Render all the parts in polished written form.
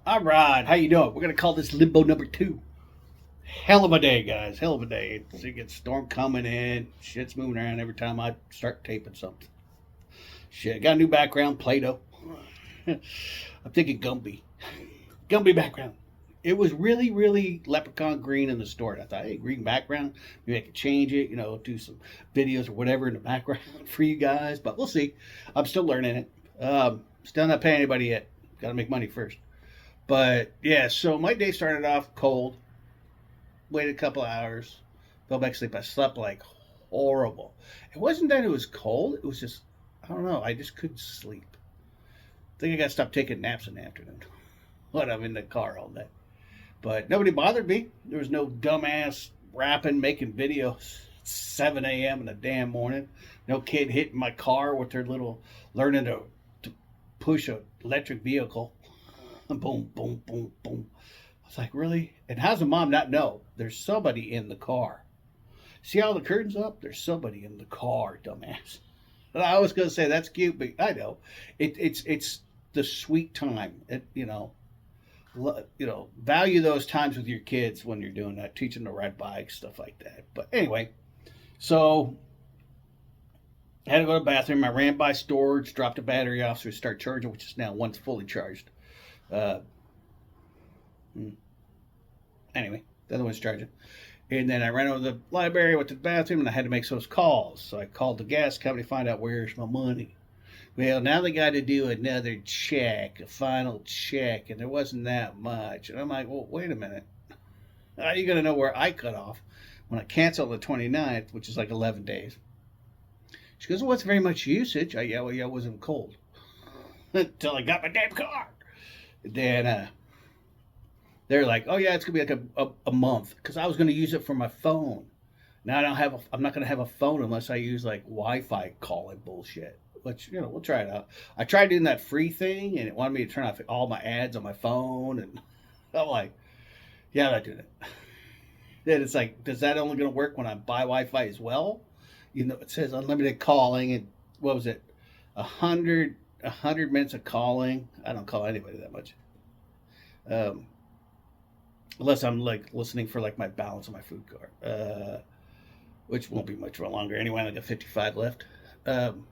All right, how you doing? We're gonna call this Limbo number two. Hell of a day, guys. Hell of a day. It's, it gets storm coming in. Shit's moving around every time I start taping something. Shit, got a new background, Play-Doh. I'm thinking Gumby. Gumby background. It was really, really leprechaun green in the store. And I thought, hey, green background. Maybe I could change it. Do some videos or whatever in the background for you guys. But we'll see. I'm still learning it. Still not paying anybody yet. Got to make money first. But yeah, so my day started off cold. Waited a couple of hours. Fell back asleep. I slept like horrible. It wasn't that it was cold. It was just I don't know. I just couldn't sleep. I think I got to stop taking naps in the afternoon when I'm in the car all day. But nobody bothered me. There was no dumbass rapping, making videos 7 a.m. in the damn morning. No kid hitting my car with their little learning to push a electric vehicle. Boom, boom, boom, boom. I was like, really? And how's the mom not know? There's somebody in the car. See all the curtains up? There's somebody in the car, dumbass. And I was gonna say that's cute, but I know it's the sweet time. Value those times with your kids when you're doing that, teaching them to ride bikes, stuff like that. But anyway, so I had to go to the bathroom. I ran by storage, dropped the battery off, so we start charging, which is now once fully charged. Uh, anyway, the other one's charging. And then I ran over to the library, went to the bathroom, and I had to make those calls. So I called the gas company to find out where's my money. Well, now they got to do another check, a final check, and there wasn't that much. And I'm like, well, wait a minute. How are you going to know where I cut off when I canceled the 29th, which is like 11 days? She goes, well, it's very much usage. Yeah, it wasn't cold. Until I got my damn car. Then they're like, oh yeah, it's gonna be like a month because I was gonna use it for my phone. Now I don't have. I'm not gonna have a phone unless I use like Wi-Fi calling bullshit. Which we'll try it out. I tried doing that free thing and it wanted me to turn off all my ads on my phone, and I'm like, yeah, I'm not doing it. Then it's like, does that only gonna work when I buy Wi-Fi as well? It says unlimited calling, and what was it, 100 minutes of calling. I don't call anybody that much. Um, Unless I'm like listening for like my balance on my food card, which won't be much longer anyway. I got 55 left. Um,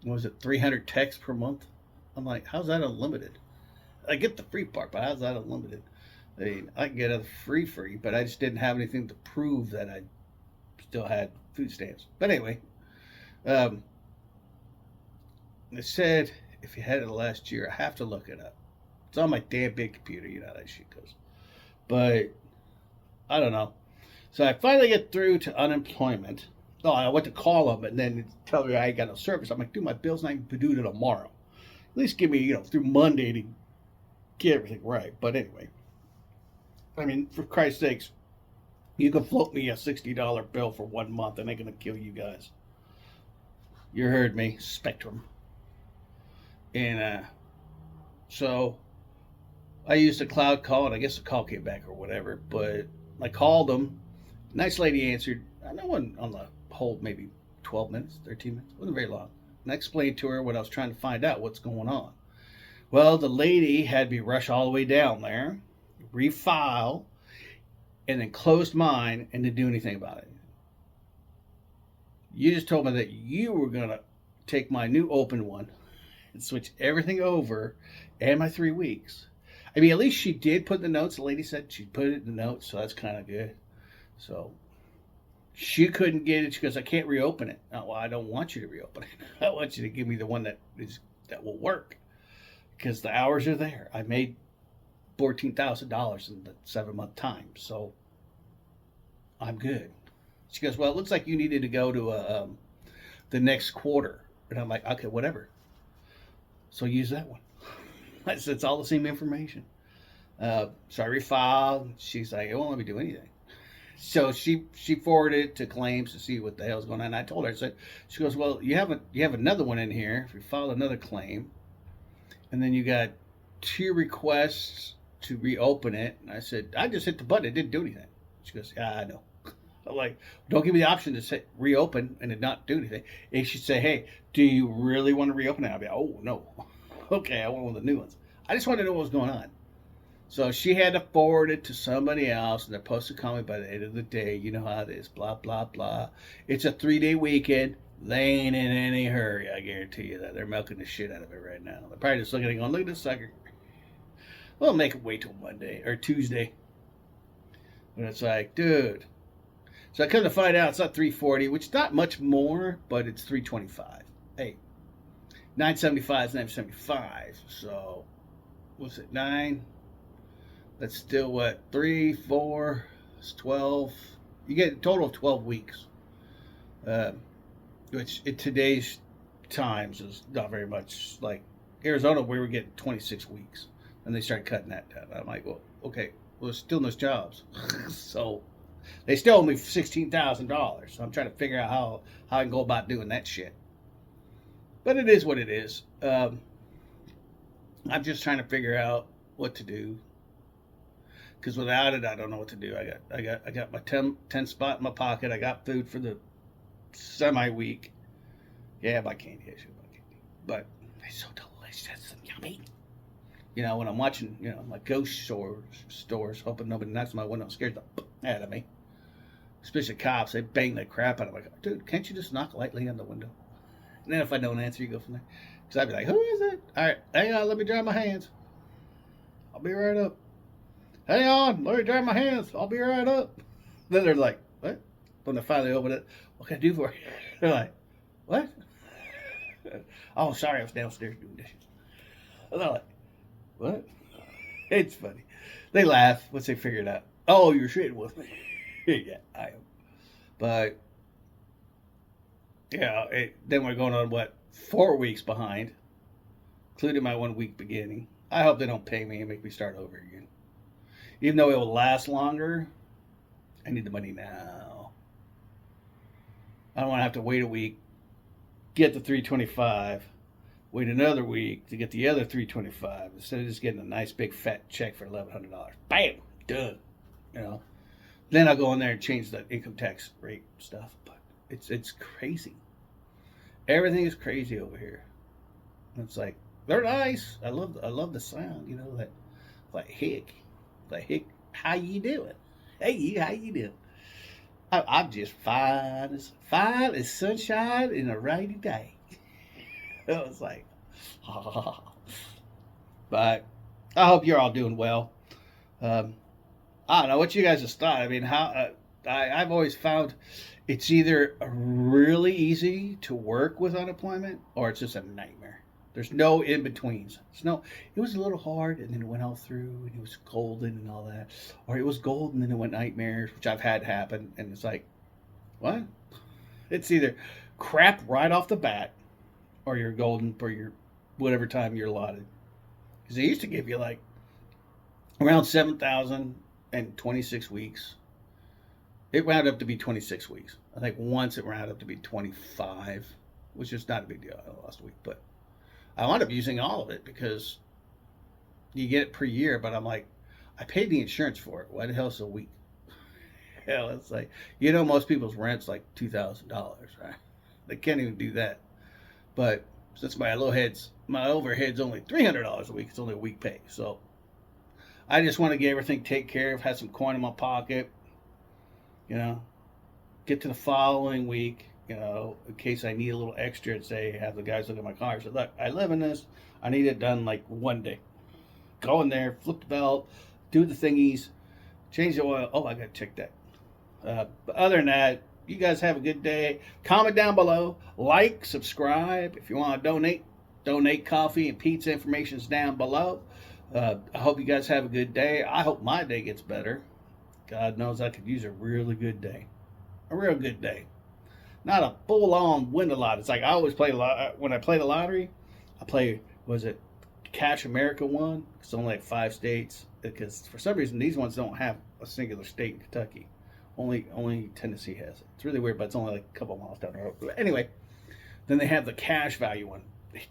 what was it, 300 texts per month? I'm like, how's that unlimited? I get the free part, but how's that unlimited? I mean, I can get a free, but I just didn't have anything to prove that I still had food stamps. But anyway, um, it said if you had it last year, I have to look it up. It's on my damn big computer. You know how that shit goes. But I don't know. So I finally get through to unemployment. Oh, I went to call them and then tell me I ain't got no service. I'm like, dude, my bill's not even due to tomorrow. At least give me, through Monday to get everything right. But anyway, I mean, for Christ's sakes, you can float me a $60 bill for 1 month and I'm going to kill you guys. You heard me, Spectrum. And so I used a cloud call, and I guess the call came back or whatever. But I called them. Nice lady answered. I know one on the hold maybe 12 minutes, 13 minutes. It wasn't very long. And I explained to her what I was trying to find out, what's going on. Well, the lady had me rush all the way down there, refile, and then closed mine and didn't do anything about it. You just told me that you were going to take my new open one and switch everything over and my 3 weeks. I mean, at least she did put in the notes. The lady said she put it in the notes, so that's kind of good. So she couldn't get it. She goes, I can't reopen it. Oh, well, I don't want you to reopen it. I want you to give me the one that will work because the hours are there. I made $14,000 in the 7 month time, so I'm good. She goes, well, it looks like you needed to go to the next quarter, and I'm like, okay, whatever. So use that one. It's all the same information. So I refiled. She's like, it won't let me do anything. So she forwarded it to claims to see what the hell's going on. And I told her, I said, she goes, well, you have another one in here. If you file another claim, and then you got 2 requests to reopen it. And I said, I just hit the button. It didn't do anything. She goes, yeah, I know. I'm like, don't give me the option to say reopen and it not do anything. It should say, hey, do you really want to reopen it? I'll be like, oh, no. Okay, I want one of the new ones. I just wanted to know what was going on. So she had to forward it to somebody else, and they're supposed to call me by the end of the day. You know how it is, blah, blah, blah. It's a 3-day weekend. They ain't in any hurry, I guarantee you that. They're milking the shit out of it right now. They're probably just looking at it going, look at this sucker. We'll make it wait till Monday or Tuesday. And it's like, dude. So I come to find out it's not 340, which is not much more, but it's 325. Hey, 975 is 975. So what's it, 9? That's still what, 3, 4, it's 12. You get a total of 12 weeks, which in today's times is not very much. Like Arizona, we were getting 26 weeks, and they started cutting that down. I'm like, well, okay, well, there's still no jobs, so they still owe me $16,000. So I'm trying to figure out how I can go about doing that shit. But it is what it is. I'm just trying to figure out what to do. Because without it, I don't know what to do. I got my 10 spot in my pocket. I got food for the semi-week. Yeah, I buy candy. I should buy candy. But it's so delicious and yummy. You know, when I'm watching, my ghost stores, hoping nobody knocks on my window and scares the out of me. Especially cops, they bang the crap out of me. Dude, can't you just knock lightly on the window? And then if I don't answer, you go from there. Because I'd be like, who is it? All right, hang on, let me dry my hands. I'll be right up. Hang on, let me dry my hands. I'll be right up. Then they're like, what? When they finally open it, what can I do for you? They're like, what? Oh, sorry, I was downstairs doing dishes. And they're like, what? It's funny. They laugh once they figure it out. Oh, you're shitting with me. Yeah, I am. But, then we're going on, 4 weeks behind, including my 1 week beginning. I hope they don't pay me and make me start over again. Even though it will last longer, I need the money now. I don't want to have to wait a week, get the 325, wait another week to get the other 325 instead of just getting a nice big fat check for $1,100. Bam, done. Then I'll go in there and change the income tax rate stuff. But it's crazy. Everything is crazy over here. It's like they're nice. I love the sound. That like hick. Like, hey, how you doing? Hey, how you doing? I'm just fine as sunshine in a rainy day. I was like, But I hope you're all doing well. I don't know what you guys have thought. I mean, I've always found it's either really easy to work with unemployment or it's just a nightmare. There's no in-betweens. It was a little hard, and then it went all through, and it was golden and all that. Or it was golden, and then it went nightmares, which I've had happen. And it's like, what? It's either crap right off the bat, or you're golden for your whatever time you're allotted. Because they used to give you like around 7,000 and 26 weeks. It wound up to be 26 weeks. I think once it rounded up to be 25, which is not a big deal. I lost a week, but I wound up using all of it because you get it per year, but I'm like, I paid the insurance for it. Why the hell is it a week? Hell, it's like, most people's rent's like $2,000, right? They can't even do that. But since my overhead's only $300 a week, it's only a week pay. So I just want to get everything taken care of, have some coin in my pocket, get to the following week, in case I need a little extra and say, have the guys look at my car. So look, I live in this. I need it done like one day. Go in there, flip the belt, do the thingies, change the oil. Oh, I got to check that. But other than that, you guys have a good day. Comment down below. Like, subscribe. If you want to donate coffee and pizza. Information's down below. I hope you guys have a good day. I hope my day gets better. God knows I could use a really good day. A real good day. Not a full-on win a lot. It's like I always play when I play the lottery, I play, Cash America one? It's only like 5 states. Because for some reason, these ones don't have a singular state in Kentucky. Only Tennessee has it. It's really weird, but it's only like a couple miles down the road. But anyway, then they have the cash value one.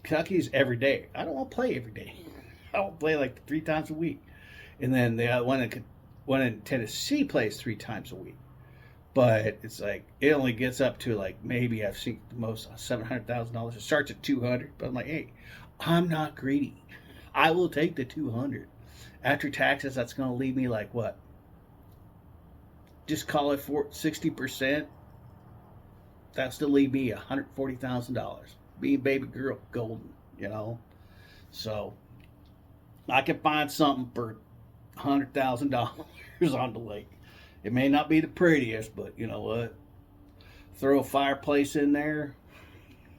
Kentucky's every day. I don't want to play every day. I want to play like 3 times a week. And then the one in Tennessee plays 3 times a week. But it's like, it only gets up to like, maybe I've seen the most $700,000. It starts at $200. But I'm like, hey, I'm not greedy. I will take the 200. After taxes, that's going to leave me like what? Just call it 60%. That'll still leave me $140,000. Being baby girl golden, you know. So I can find something for $100,000 on the lake. It may not be the prettiest, but you know what? Throw a fireplace in there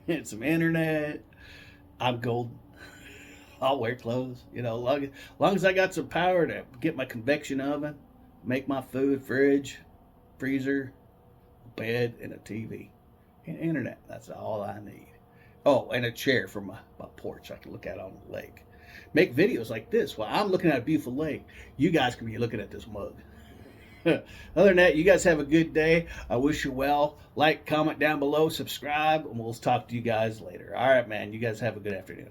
and some internet. I'm golden. I'll wear clothes, you know, long as I got some power to get my convection oven, make my food, fridge, freezer, bed, and a TV. And internet. That's all I need. Oh, and a chair for my porch I can look at on the lake. Make videos like this while I'm looking at a beautiful lake. You guys can be looking at this mug. Other than that, you guys have a good day. I wish you well. Like, comment down below, subscribe, and we'll talk to you guys later. All right, man. You guys have a good afternoon.